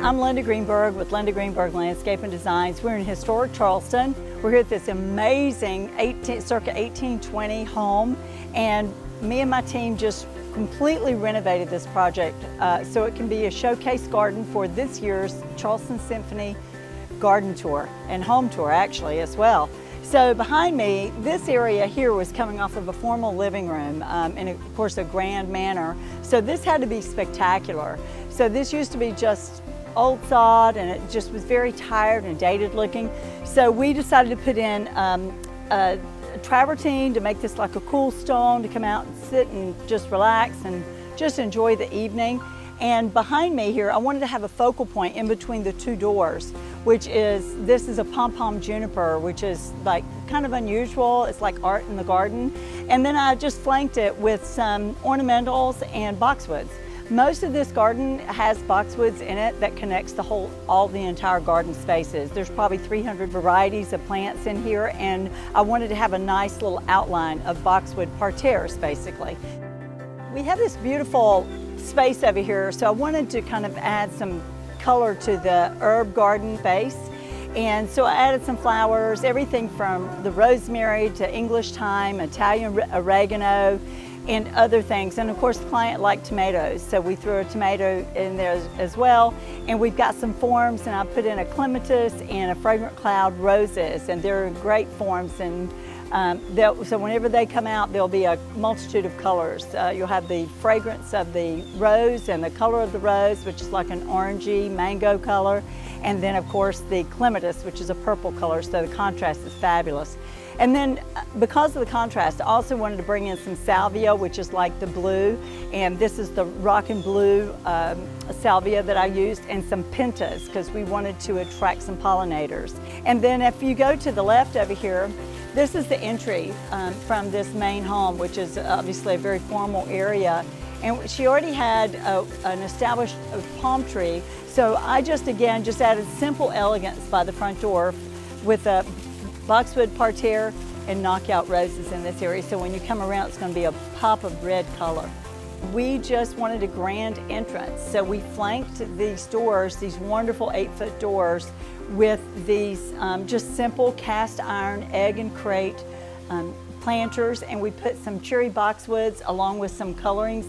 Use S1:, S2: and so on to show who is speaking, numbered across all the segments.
S1: I'm Linda Greenberg with Linda Greenberg Landscape and Designs. We're in historic Charleston. We're here at this amazing circa 1820 home, and me and my team just completely renovated this project so it can be a showcase garden for this year's Charleston Symphony garden tour and home tour actually as well. So behind me, this area here was coming off of a formal living room in, of course, a grand manner. So this had to be spectacular. So this used to be just old sod, and it just was very tired and dated looking. So we decided to put in a travertine to make this like a cool stone to come out and sit and just relax and just enjoy the evening. And behind me here, I wanted to have a focal point in between the two doors, which is, this is a pom-pom juniper, which is like kind of unusual. It's like art in the garden. And then I just flanked it with some ornamentals and boxwoods. Most of this garden has boxwoods in it that connects all the entire garden spaces. There's probably 300 varieties of plants in here, and I wanted to have a nice little outline of boxwood parterres, basically. We have this beautiful space over here, so I wanted to kind of add some color to the herb garden space. And so I added some flowers, everything from the rosemary to English thyme, Italian oregano, and other things. And of course, the client liked tomatoes, so we threw a tomato in there as well. And we've got some forms, and I put in a clematis and a fragrant cloud roses, and they're great forms. And so whenever they come out, there'll be a multitude of colors. You'll have the fragrance of the rose and the color of the rose, which is like an orangey mango color. And then of course the clematis, which is a purple color, so the contrast is fabulous. And then because of the contrast, I also wanted to bring in some salvia, which is like the blue, and this is the rock and blue salvia that I used, and some pentas, because we wanted to attract some pollinators. And then if you go to the left over here, this is the entry from this main home, which is obviously a very formal area. And she already had an established palm tree, so I just added simple elegance by the front door with a boxwood parterre and knockout roses in this area. So when you come around, it's going to be a pop of red color. We just wanted a grand entrance, so we flanked these doors, these wonderful 8-foot doors, with these just simple cast iron egg and crate planters, and we put some cherry boxwoods along with some coloring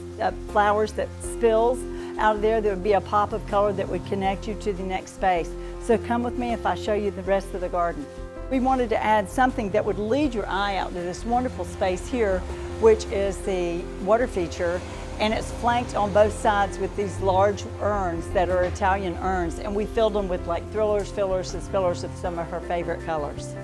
S1: flowers that spills out of there. There would be a pop of color that would connect you to the next space. So come with me if I show you the rest of the garden. We wanted to add something that would lead your eye out to this wonderful space here, which is the water feature, and it's flanked on both sides with these large urns that are Italian urns, and we filled them with like thrillers, fillers, and spillers of some of her favorite colors.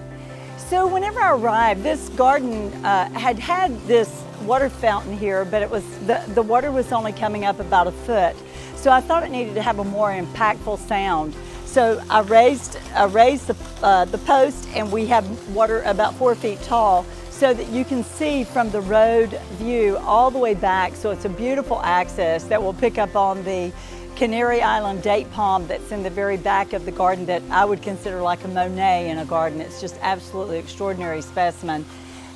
S1: So whenever I arrived, this garden had this water fountain here, but it was the water was only coming up about a foot, so I thought it needed to have a more impactful sound. So I raised the post, and we have water about 4 feet tall, so that you can see from the road view all the way back. So it's a beautiful access that will pick up on the Canary Island date palm that's in the very back of the garden that I would consider like a Monet in a garden. It's just absolutely extraordinary specimen.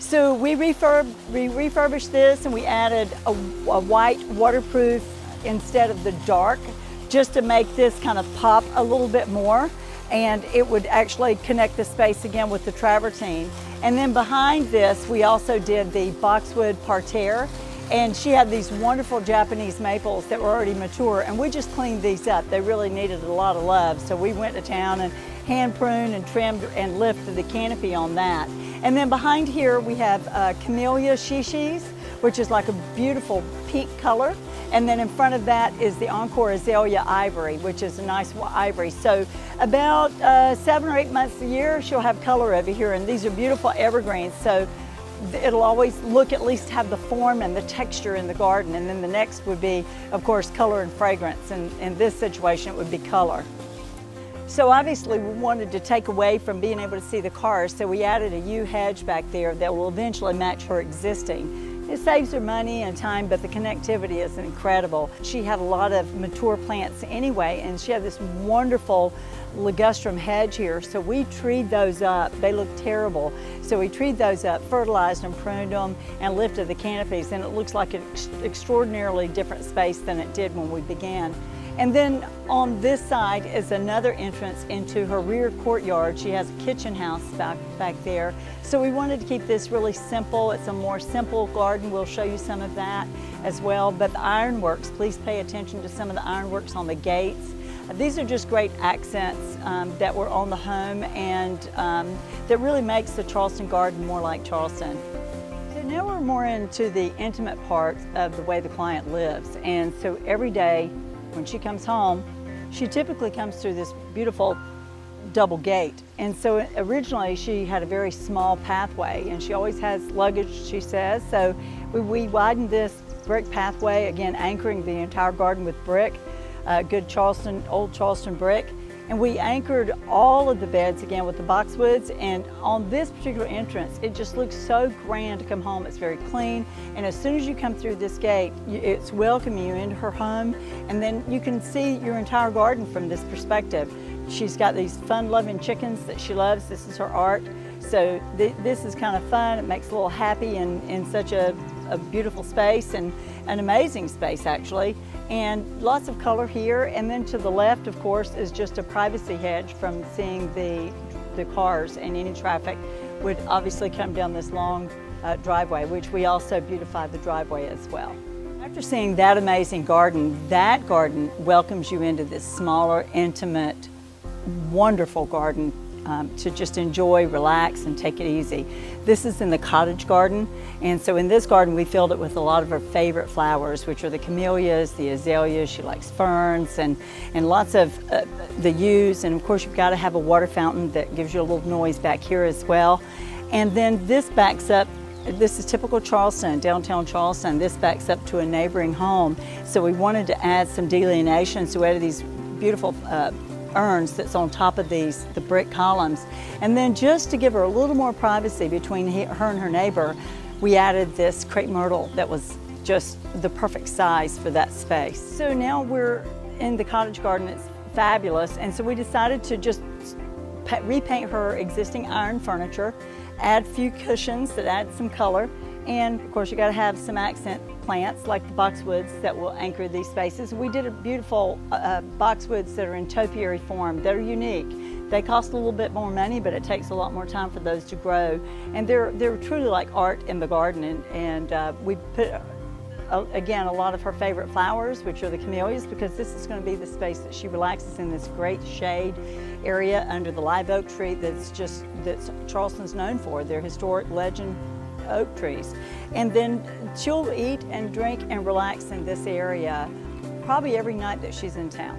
S1: So we refurbished this, and we added a white waterproof instead of the dark, just to make this kind of pop a little bit more, and it would actually connect the space again with the travertine. And then behind this, we also did the boxwood parterre, and she had these wonderful Japanese maples that were already mature, and we just cleaned these up. They really needed a lot of love, so we went to town and hand pruned and trimmed and lifted the canopy on that. And then behind here we have camellia shishis, which is like a beautiful pink color. And then in front of that is the Encore Azalea Ivory, which is a nice ivory. So about 7 or 8 months a year, she'll have color over here, and these are beautiful evergreens. So it'll always look, at least have the form and the texture in the garden. And then the next would be, of course, color and fragrance. And in this situation, it would be color. So obviously we wanted to take away from being able to see the cars, so we added a yew hedge back there that will eventually match her existing. It saves her money and time, but the connectivity is incredible. She had a lot of mature plants anyway, and she had this wonderful ligustrum hedge here, so we treed those up. They look terrible. So we treed those up, fertilized them, pruned them, and lifted the canopies, and it looks like an extraordinarily different space than it did when we began. And then on this side is another entrance into her rear courtyard. She has a kitchen house back there. So we wanted to keep this really simple. It's a more simple garden. We'll show you some of that as well. But the ironworks, please pay attention to some of the ironworks on the gates. These are just great accents that were on the home, and that really makes the Charleston garden more like Charleston. So now we're more into the intimate part of the way the client lives. And so every day when she comes home, she typically comes through this beautiful double gate. And so originally she had a very small pathway, and she always has luggage, she says. So we widened this brick pathway, again anchoring the entire garden with brick, good Charleston, old Charleston brick. And we anchored all of the beds again with the boxwoods, and on this particular entrance, it just looks so grand to come home. It's very clean, and as soon as you come through this gate, it's welcoming you into her home, and then you can see your entire garden from this perspective. She's got these fun-loving chickens that she loves. This is her art. So this is kind of fun. It makes a little happy in such a beautiful space, and an amazing space actually. And lots of color here. And then to the left, of course, is just a privacy hedge from seeing the cars, and any traffic would obviously come down this long driveway, which we also beautified the driveway as well. After seeing that amazing garden, that garden welcomes you into this smaller, intimate, wonderful garden to just enjoy, relax, and take it easy. This is in the cottage garden, and so in this garden we filled it with a lot of her favorite flowers, which are the camellias, the azaleas. She likes ferns, and lots of the yews, and of course you've got to have a water fountain that gives you a little noise back here as well. And then this backs up. This is typical Charleston, downtown Charleston. This backs up to a neighboring home, so we wanted to add some delineation, so we added these beautiful urns that's on top of the brick columns. And then just to give her a little more privacy between her and her neighbor, we added this crepe myrtle that was just the perfect size for that space. So now we're in the cottage garden. It's fabulous, and so we decided to just repaint her existing iron furniture, add a few cushions that add some color, and of course you got to have some accent plants like the boxwoods that will anchor these spaces. We did a beautiful boxwoods that are in topiary form, that are unique. They cost a little bit more money, but it takes a lot more time for those to grow. And they're truly like art in the garden. And we put, again, a lot of her favorite flowers, which are the camellias, because this is going to be the space that she relaxes in, this great shade area under the live oak tree that's Charleston's known for, their historic legend oak trees. And then she'll eat and drink and relax in this area probably every night that she's in town.